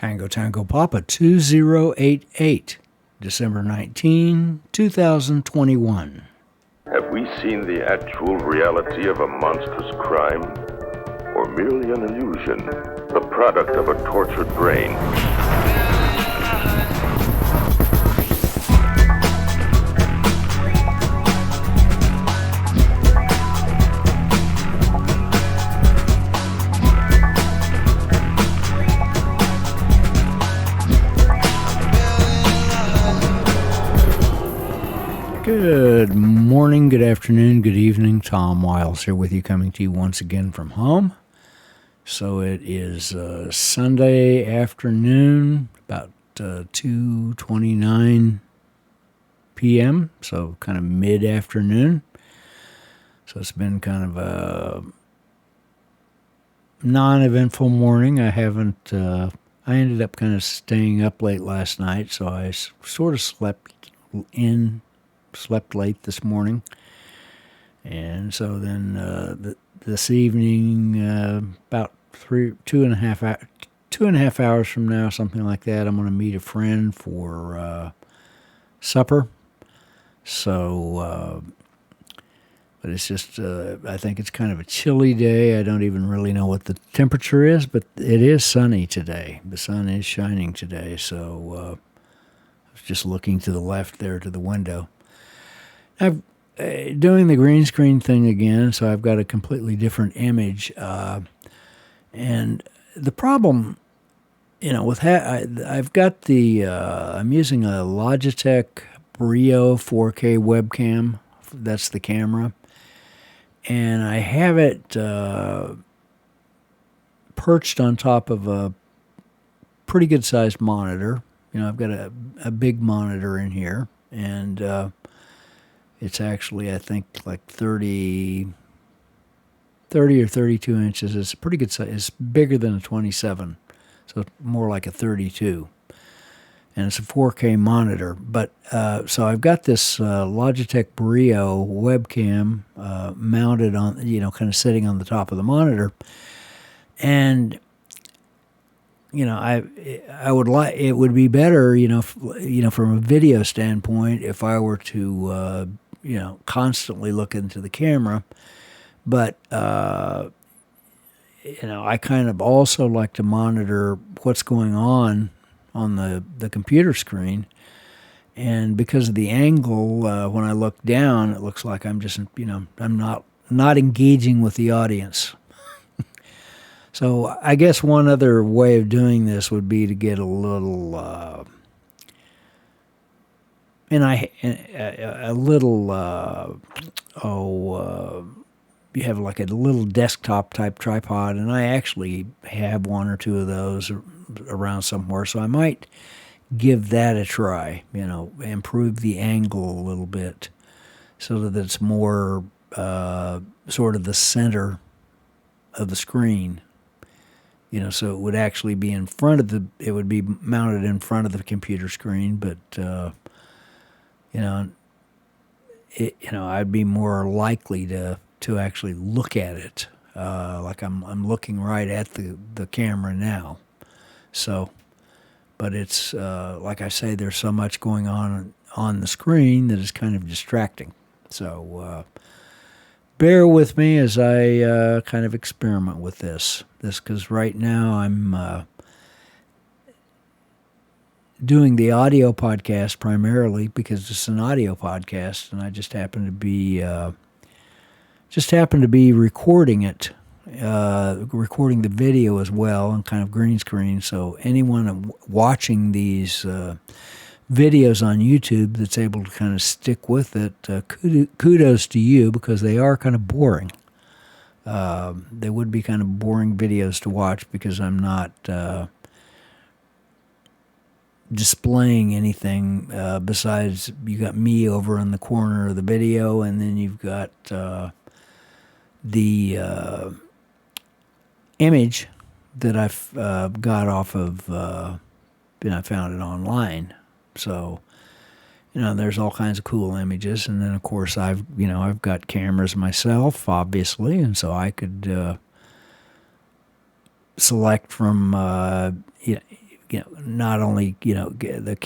Tango Tango Papa 2088, December 19, 2021. Have we seen the actual reality of a monstrous crime? Or merely an illusion, the product of a tortured brain? Good morning, good afternoon, good evening. Tom Wiles here with you, coming to you once again from home. So it is Sunday afternoon, about 2:29 p.m., so kind of mid-afternoon. So it's been kind of a non-eventful morning. I ended up kind of staying up late last night, so I sort of slept late this morning, and so then this evening, about 2.5 hours from now, something like that, I'm going to meet a friend for supper. So, but it's just, I think it's kind of a chilly day. I don't even really know what the temperature is, but it is sunny today. The sun is shining today, so I was just looking to the left there to the window. I'm doing the green screen thing again, so I've got a completely different image. And the problem, with I've got I'm using a Logitech Brio 4K webcam. That's the camera. And I have it perched on top of a pretty good-sized monitor. I've got a big monitor in here, and it's actually, I think, like 30 or 32 inches. It's a pretty good size. It's bigger than a 27, so more like a 32. And it's a 4K monitor. But so I've got this Logitech Brio webcam mounted on, kind of sitting on the top of the monitor. And I would like, it would be better, from a video standpoint, if I were to, constantly look into the camera. But, I kind of also like to monitor what's going on the computer screen. And because of the angle, when I look down, it looks like I'm just, I'm not engaging with the audience. So I guess one other way of doing this would be to get a little, you have like a little desktop type tripod, and I actually have one or two of those around somewhere, so I might give that a try, improve the angle a little bit so that it's more sort of the center of the screen. So it would actually be it would be mounted in front of the computer screen, but, I'd be more likely to actually look at it, like I'm looking right at the camera now. So, but it's, like I say, there's so much going on the screen that is kind of distracting. So, bear with me as I kind of experiment with this because right now I'm doing the audio podcast primarily because it's an audio podcast, and I just happen to be recording it, recording the video as well, and kind of green screen. So anyone watching these videos on YouTube that's able to kind of stick with it, kudos to you, because they are kind of boring. They would be kind of boring videos to watch because I'm not displaying anything besides you got me over in the corner of the video, and then you've got the image that I've got off of, I found it online. So, there's all kinds of cool images. And then, of course, I've got cameras myself, obviously. And so I could select from, not only the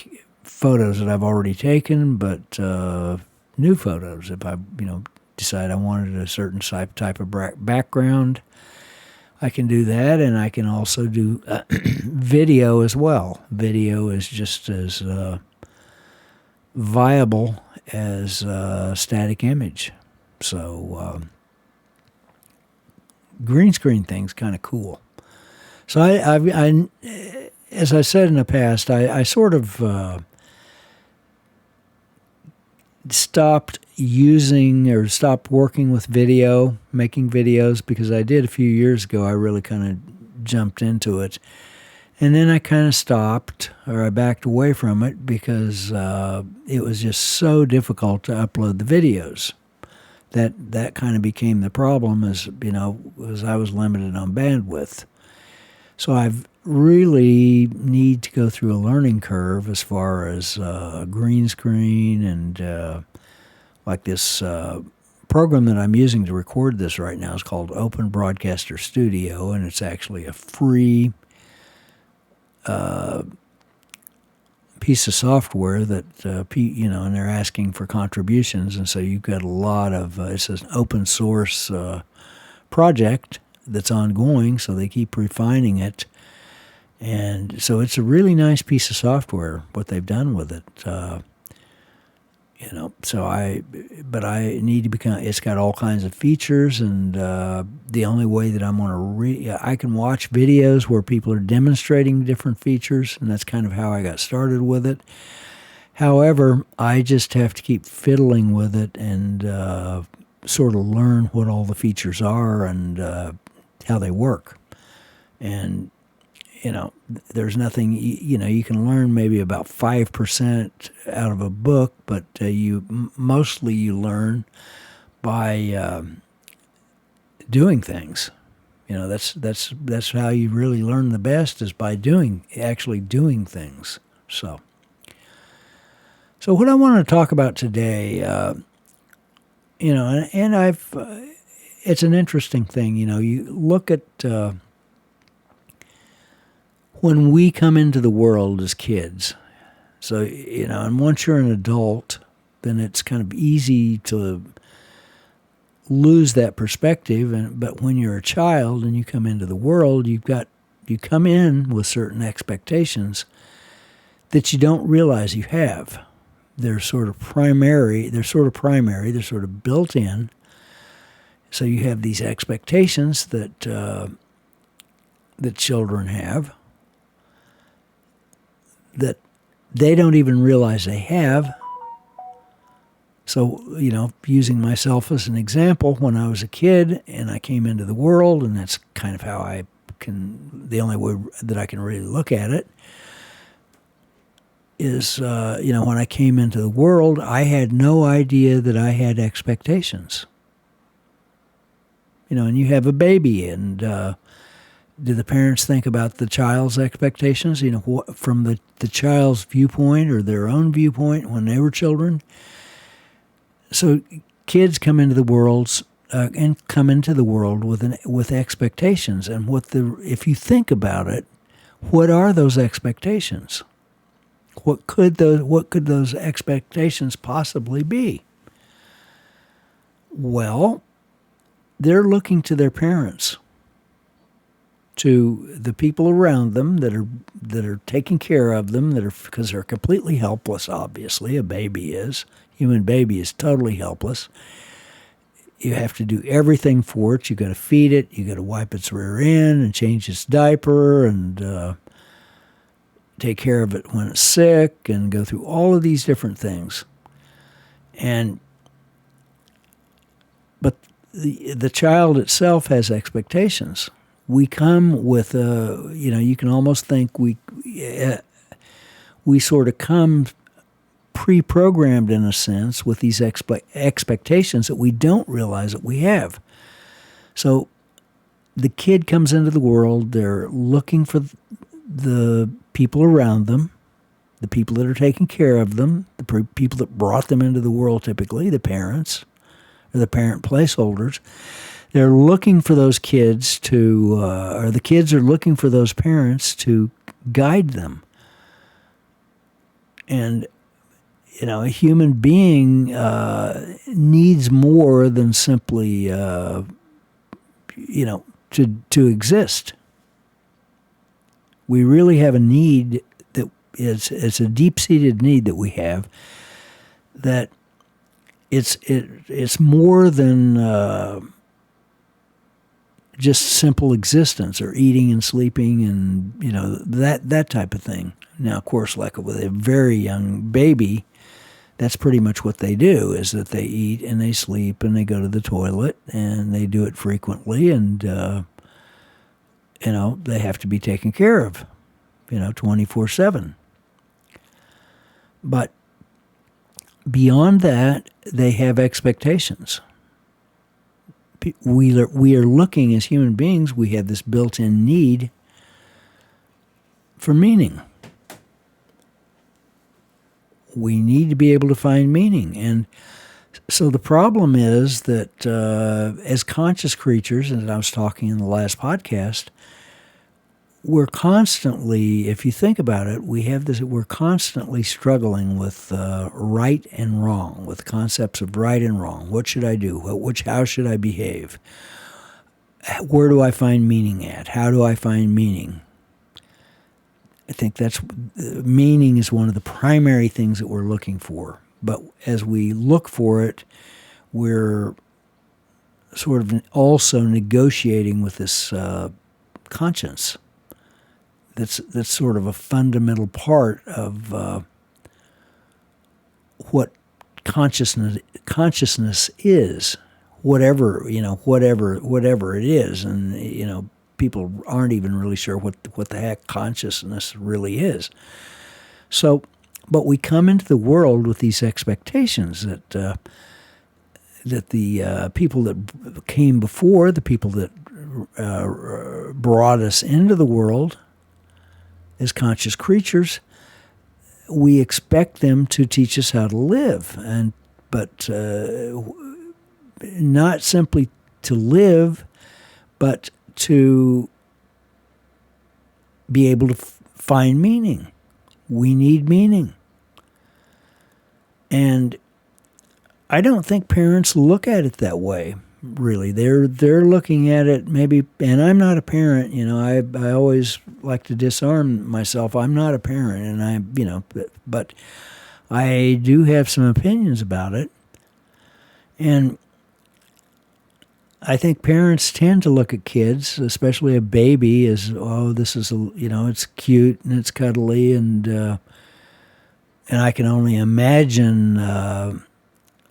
photos that I've already taken, but new photos. If I decide I wanted a certain type of background, I can do that, and I can also do video as well. Video is just as viable as static image. So green screen thing's kind of cool. So I, as I said in the past, I sort of stopped working with video, making videos, because I did a few years ago. I really kind of jumped into it. And then I kind of stopped, or I backed away from it, because it was just so difficult to upload the videos. That kind of became the problem, as I was limited on bandwidth. So I've really need to go through a learning curve as far as green screen and like this program that I'm using to record this right now is called Open Broadcaster Studio, and it's actually a free piece of software that and they're asking for contributions, and so you've got a lot of it's an open source project that's ongoing, so they keep refining it. And so it's a really nice piece of software, what they've done with it. But I need to become, it's got all kinds of features, and the only way that I'm going to I can watch videos where people are demonstrating different features, and that's kind of how I got started with it. However, I just have to keep fiddling with it and sort of learn what all the features are and how they work. And there's nothing, you can learn maybe about 5% out of a book, but you learn by doing things. That's how you really learn the best, is by actually doing things. So what I want to talk about today, and I've, it's an interesting thing. You look at when we come into the world as kids. So, and once you're an adult, then it's kind of easy to lose that perspective. But when you're a child and you come into the world, you come in with certain expectations that you don't realize you have. They're sort of primary, they're sort of built in. So you have these expectations that children have, that they don't even realize they have. So, using myself as an example, when I was a kid and I came into the world, and that's kind of how the only way that I can really look at it is, when I came into the world, I had no idea that I had expectations. And you have a baby, and do the parents think about the child's expectations, from the child's viewpoint or their own viewpoint when they were children? So kids come into the world with expectations, and if you think about it, what are those expectations? What could those expectations possibly be? Well, they're looking to their parents, to the people around them that are taking care of them, because they're completely helpless. Obviously, human baby is totally helpless. You have to do everything for it. You got to feed it. You got to wipe its rear end and change its diaper and take care of it when it's sick, and go through all of these different things. But the child itself has expectations. We come with you can almost think we sort of come pre-programmed, in a sense, with these expectations that we don't realize that we have. So the kid comes into the world, they're looking for the people around them, the people that are taking care of them, the people that brought them into the world, typically the parents or the parent placeholders. They're looking for those kids or the kids are looking for those parents to guide them. And a human being needs more than simply, to exist. We really have a need that it's a deep-seated need that we have, that it's more than just simple existence or eating and sleeping and that type of thing. Now, of course, like with a very young baby, that's pretty much what they do, is that they eat and they sleep and they go to the toilet and they do it frequently, and they have to be taken care of 24/7. But beyond that, they have expectations. We are looking, as human beings, we have this built-in need for meaning. We need to be able to find meaning. And so the problem is that as conscious creatures, and I was talking in the last podcast, we're constantly, if you think about it, we're constantly struggling with right and wrong, with concepts of right and wrong. What should I do? How should I behave? Where do I find meaning at? How do I find meaning? I think meaning is one of the primary things that we're looking for. But as we look for it, we're sort of also negotiating with this conscience. That's sort of a fundamental part of what consciousness is, whatever it is, and people aren't even really sure what the heck consciousness really is. So, but we come into the world with these expectations that the people that came before, the people that brought us into the world as conscious creatures, we expect them to teach us how to live, but not simply to live, but to be able to find meaning. We need meaning. And I don't think parents look at it that way, really. They're looking at it maybe, and I'm not a parent, I always like to disarm myself. I'm not a parent, and but I do have some opinions about it. And I think parents tend to look at kids, especially a baby, as, oh, this is, it's cute and it's cuddly, and I can only imagine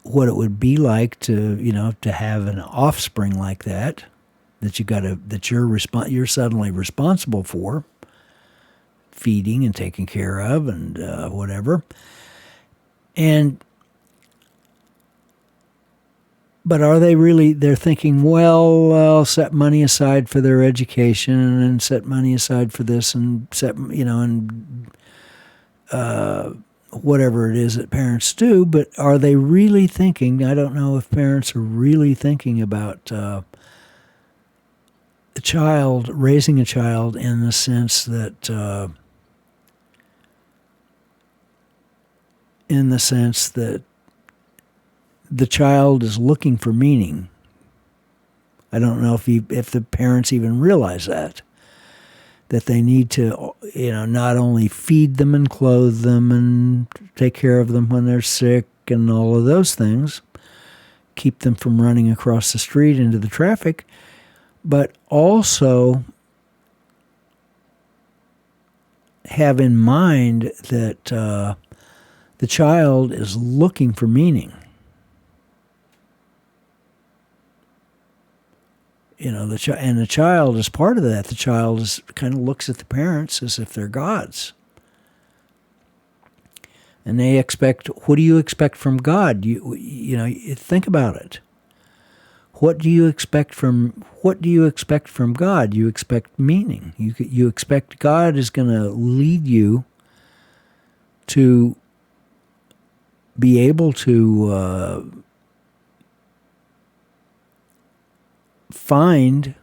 what it would be like to have an offspring like that you're suddenly responsible for feeding and taking care of and whatever. But are they really, they're thinking, well, I'll set money aside for their education and set money aside for this and whatever it is that parents do, but are they really thinking, I don't know if parents are really thinking about raising a child in the sense that the child is looking for meaning. I don't know if the parents even realize that they need to, not only feed them and clothe them and take care of them when they're sick and all of those things, keep them from running across the street into the traffic, but also have in mind that the child is looking for meaning. The child is part of that. The child kind of looks at the parents as if they're gods. And they expect, what do you expect from God? You think about it. What do you expect from God? You expect meaning. You expect God is going to lead you to be able to find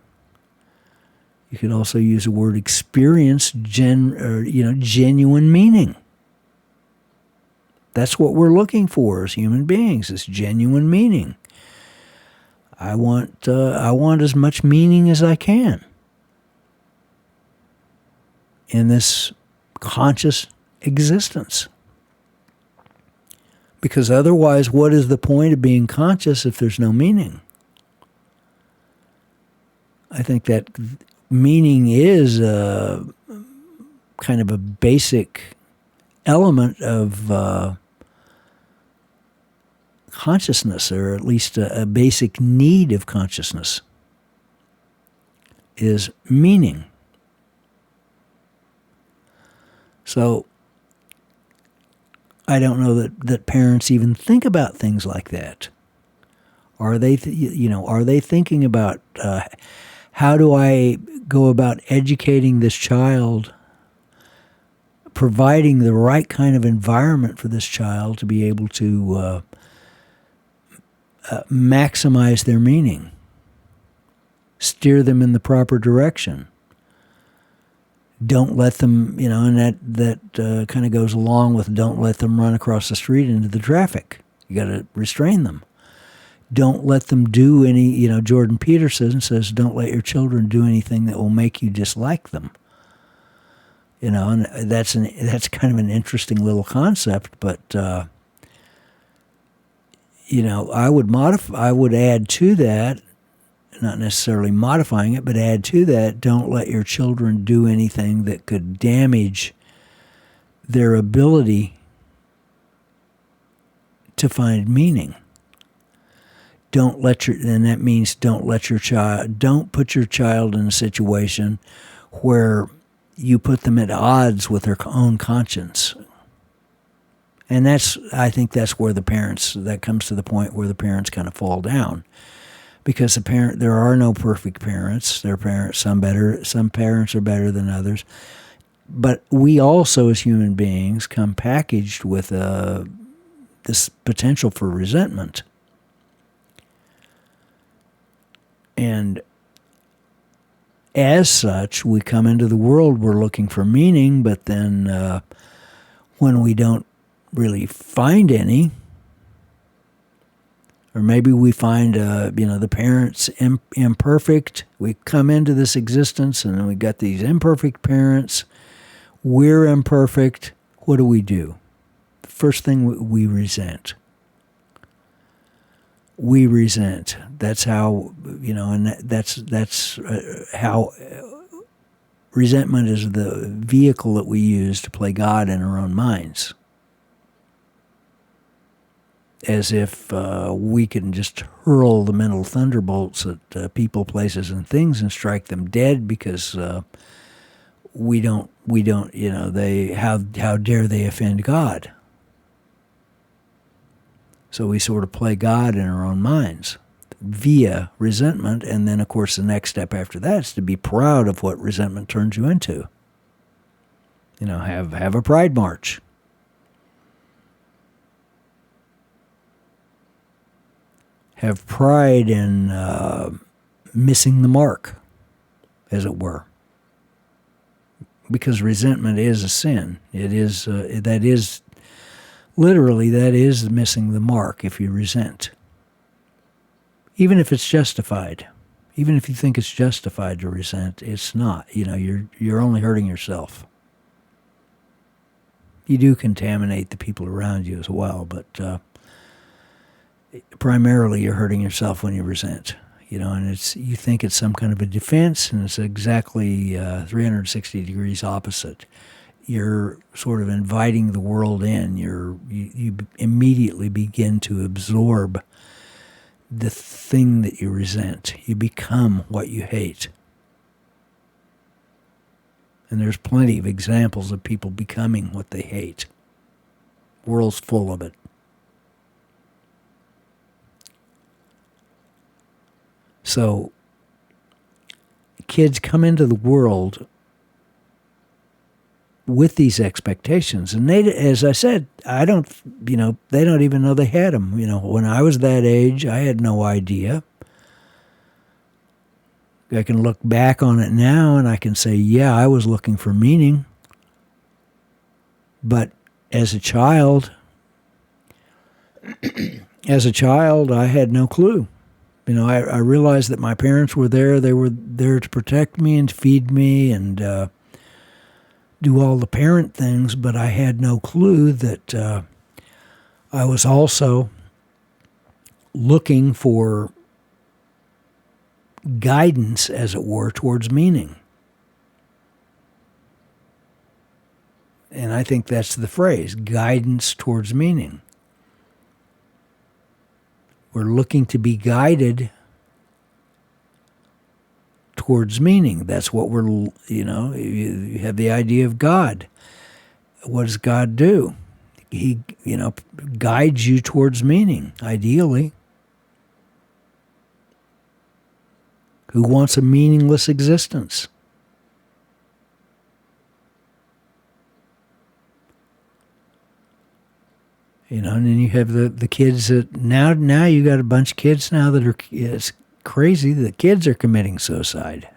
You could also use the word experience, genuine meaning. That's what we're looking for as human beings, is genuine meaning. I want as much meaning as I can in this conscious existence. Because otherwise, what is the point of being conscious if there's no meaning? I think that meaning is kind of a basic element of consciousness, or at least a basic need of consciousness, is meaning. So I don't know that parents even think about things like that. Are they, are they thinking about how do I go about educating this child, providing the right kind of environment for this child to be able to maximize their meaning, steer them in the proper direction. Don't let them, and that kind of goes along with don't let them run across the street into the traffic. You got to restrain them. Don't let them do any, Jordan Peterson says, don't let your children do anything that will make you dislike them. And that's kind of an interesting little concept, but I would add to that, not necessarily modifying it, but add to that, don't let your children do anything that could damage their ability to find meaning. And that means don't put your child in a situation where you put them at odds with their own conscience. And I think that's where that comes to the point where the parents kind of fall down. Because there are no perfect parents. Some parents are better than others. But we also, as human beings, come packaged with this potential for resentment. And as such, we come into the world, we're looking for meaning, but then when we don't really find any, or maybe we find, the parents imperfect. We come into this existence and we got these imperfect parents. We're imperfect. What do? The first thing, we resent. We resent. That's how, and that's how resentment is the vehicle that we use to play God in our own minds. As if we can just hurl the mental thunderbolts at people, places, and things and strike them dead because we don't, how dare they offend God? So we sort of play God in our own minds via resentment, and then, of course, the next step after that is to be proud of what resentment turns you into. Have a pride march. Have pride in missing the mark, as it were. Because resentment is a sin. It is, that is missing the mark if you resent. Even if it's justified. Even if you think it's justified to resent, it's not. You're only hurting yourself. You do contaminate the people around you as well, but primarily you're hurting yourself when you resent. And you think it's some kind of a defense, and it's exactly 360 degrees opposite. You're sort of inviting the world in. You immediately begin to absorb the thing that you resent. You become what you hate. And there's plenty of examples of people becoming what they hate. The world's full of it. So kids come into the world with these expectations, and they, as I said, they don't even know they had them. When I was that age, I had no idea. I can look back on it now and I can say, yeah, I was looking for meaning. But as a child, I had no clue. I realized that my parents were there. They were there to protect me and feed me and do all the parent things, but I had no clue that I was also looking for guidance, as it were, towards meaning. And I think that's the phrase, guidance towards meaning. We're looking to be guided towards meaning. That's what you have the idea of God. What does God do? He, guides you towards meaning, ideally. Who wants a meaningless existence? And then you have the kids that now you got a bunch of kids now that are, it's crazy, the kids are committing suicide.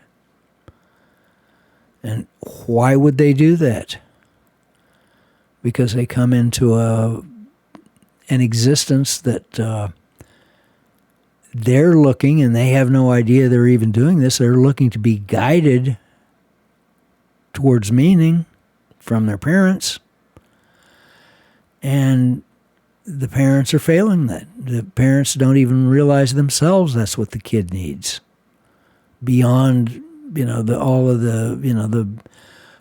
And why would they do that? Because they come into an existence that they're looking, and they have no idea they're even doing this. They're looking to be guided towards meaning from their parents. And the parents are failing that. The parents don't even realize themselves that's what the kid needs. Beyond, all of the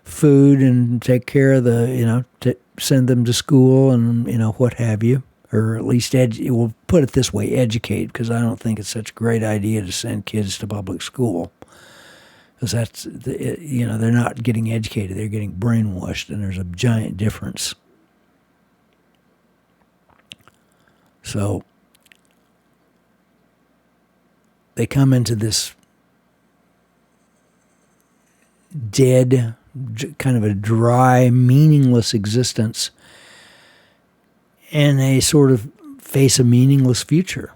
food and take care of to send them to school and, what have you. Or at least, we'll put it this way, educate, because I don't think it's such a great idea to send kids to public school. Because they're not getting educated, they're getting brainwashed, and there's a giant difference. So they come into this dead, kind of a dry, meaningless existence, and they sort of face a meaningless future.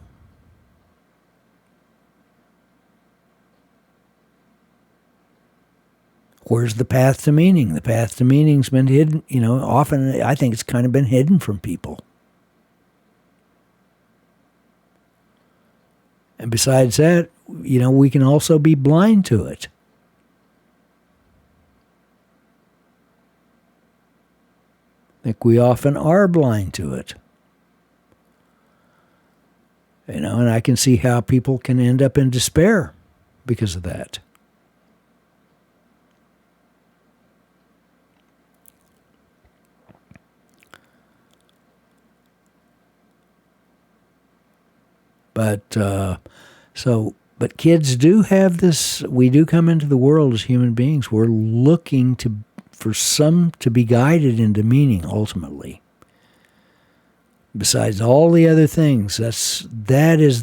Where's the path to meaning? The path to meaning's been hidden, often I think it's kind of been hidden from people. And besides that, we can also be blind to it. I think we often are blind to it. And I can see how people can end up in despair because of that. But kids do have this. We do come into the world as human beings. We're looking for some to be guided into meaning ultimately. Besides all the other things, that is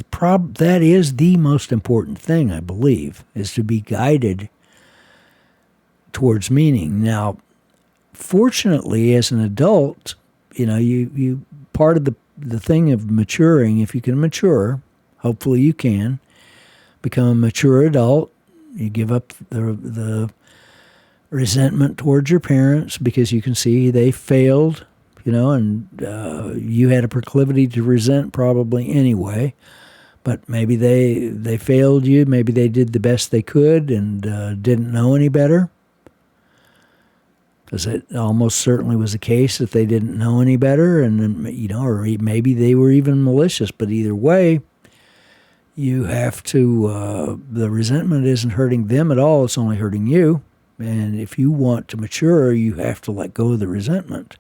the most important thing, I believe, is to be guided towards meaning. Now, fortunately, as an adult, you part of the thing of maturing, if you can mature, hopefully you can, become a mature adult. You give up the resentment towards your parents because you can see they failed, and you had a proclivity to resent probably anyway. But maybe they failed you. Maybe they did the best they could and didn't know any better. Because it almost certainly was the case that they didn't know any better, and or maybe they were even malicious. But either way, you have to, the resentment isn't hurting them at all, it's only hurting you. And if you want to mature, you have to let go of the resentment.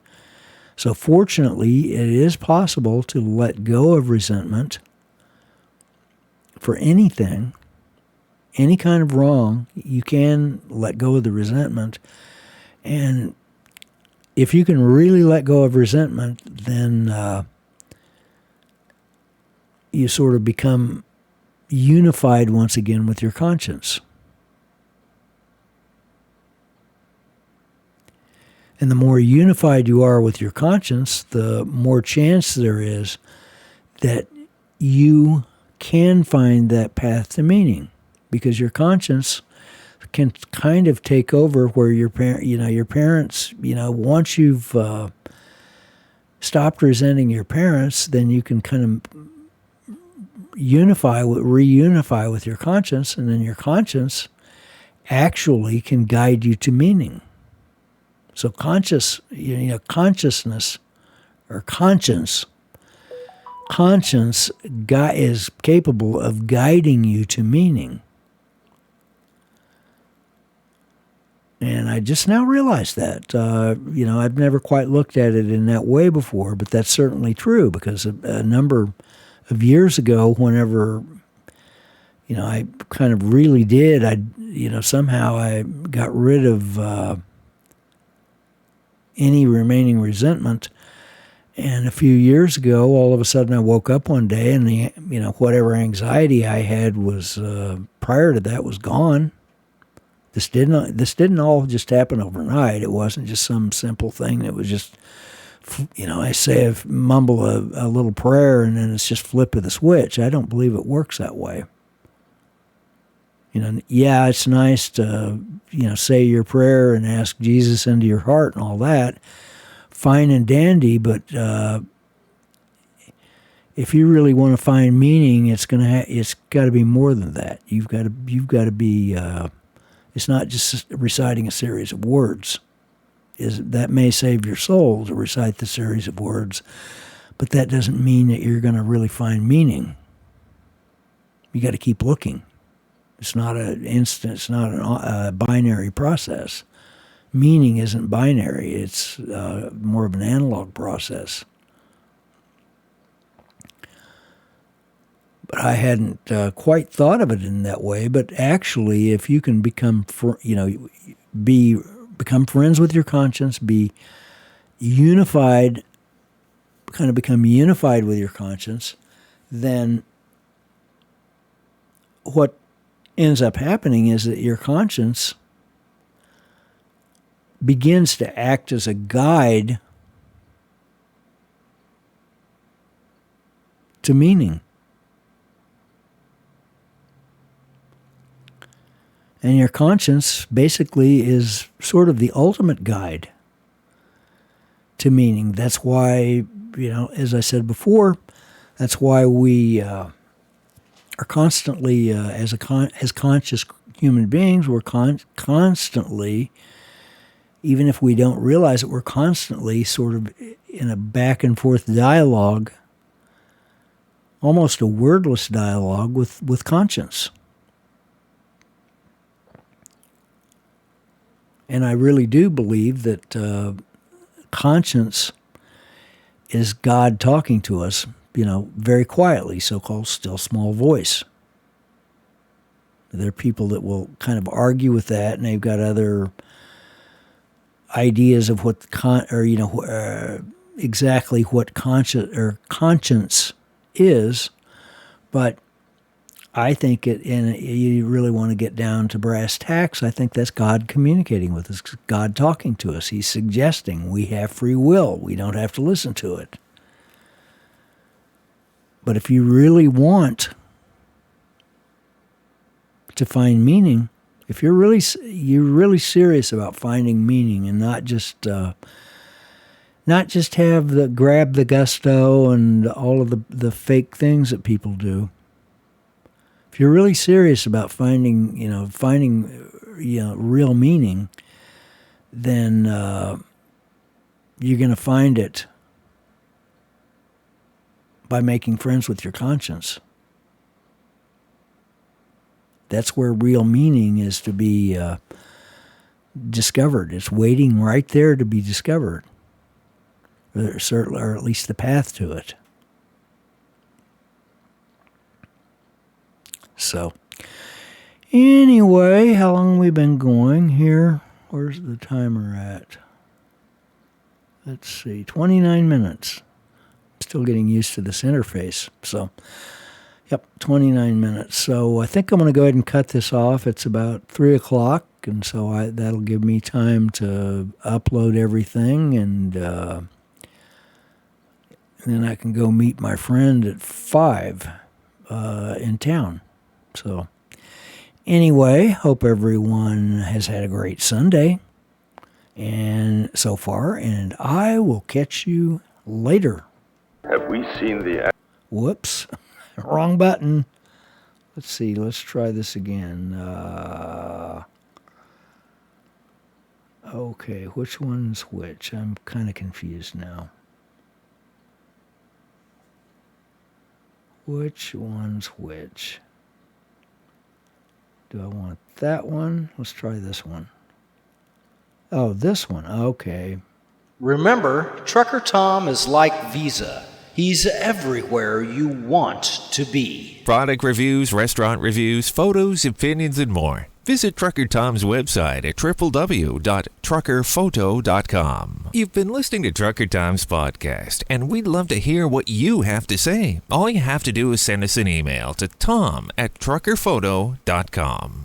So fortunately, it is possible to let go of resentment for anything, any kind of wrong. You can let go of the resentment. And if you can really let go of resentment, then you sort of become unified once again with your conscience. And the more unified you are with your conscience, the more chance there is that you can find that path to meaning, because your conscience can kind of take over where your parents, once you've stopped resenting your parents, then you can kind of reunify with your conscience, and then your conscience actually can guide you to meaning. So consciousness or conscience is capable of guiding you to meaning. And I just now realized that. I've never quite looked at it in that way before, but that's certainly true, because a number of years ago, whenever, I kind of really did, somehow I got rid of any remaining resentment. And a few years ago, all of a sudden I woke up one day and whatever anxiety I had was, prior to that, was gone. This didn't all just happen overnight. It wasn't just some simple thing that was just, I mumble a little prayer and then it's just flip of the switch. I don't believe it works that way. Yeah, it's nice to, say your prayer and ask Jesus into your heart and all that. Fine and dandy, but if you really want to find meaning, it's got to be more than that. You've got to be. It's not just reciting a series of words. That may save your soul to recite the series of words, but that doesn't mean that you're going to really find meaning. You got to keep looking. It's not an instant. It's not a binary process. Meaning isn't binary. It's more of an analog process. But I hadn't quite thought of it in that way. But become friends with your conscience, be unified, become unified with your conscience, then what ends up happening is that your conscience begins to act as a guide to meaning. And your conscience basically is sort of the ultimate guide to meaning. That's why, as I said before, that's why we are constantly, as conscious human beings, we're constantly, even if we don't realize it, we're constantly sort of in a back and forth dialogue, almost a wordless dialogue with conscience. And I really do believe that conscience is God talking to us, very quietly, so-called still small voice. There are people that will kind of argue with that, and they've got other ideas of what exactly what conscience is, but I think you really want to get down to brass tacks. I think that's God communicating with us, God talking to us. He's suggesting we have free will. We don't have to listen to it. But if you really want to find meaning, if you're really serious about finding meaning and not just have grab the gusto and all of the fake things that people do. If you're really serious about finding real meaning, then you're going to find it by making friends with your conscience. That's where real meaning is to be discovered. It's waiting right there to be discovered, or at least the path to it. So, anyway, how long have we been going here? Where's the timer at? Let's see, 29 minutes. Still getting used to this interface. So, yep, 29 minutes. So I think I'm going to go ahead and cut this off. It's about 3 o'clock, and so that'll give me time to upload everything, and then I can go meet my friend at 5 in town. So Anyway, hope everyone has had a great Sunday and so far, and I will catch you later. Have we seen the... Whoops, wrong button. Let's see, let's try this again. Okay, which one's which? I'm kind of confused now. Which one's which? Do I want that one? Let's try this one. Oh, this one. Okay. Remember, Trucker Tom is like Visa. He's everywhere you want to be. Product reviews, restaurant reviews, photos, opinions, and more. Visit Trucker Tom's website at www.truckerphoto.com. You've been listening to Trucker Tom's podcast, and we'd love to hear what you have to say. All you have to do is send us an email to tom@truckerphoto.com.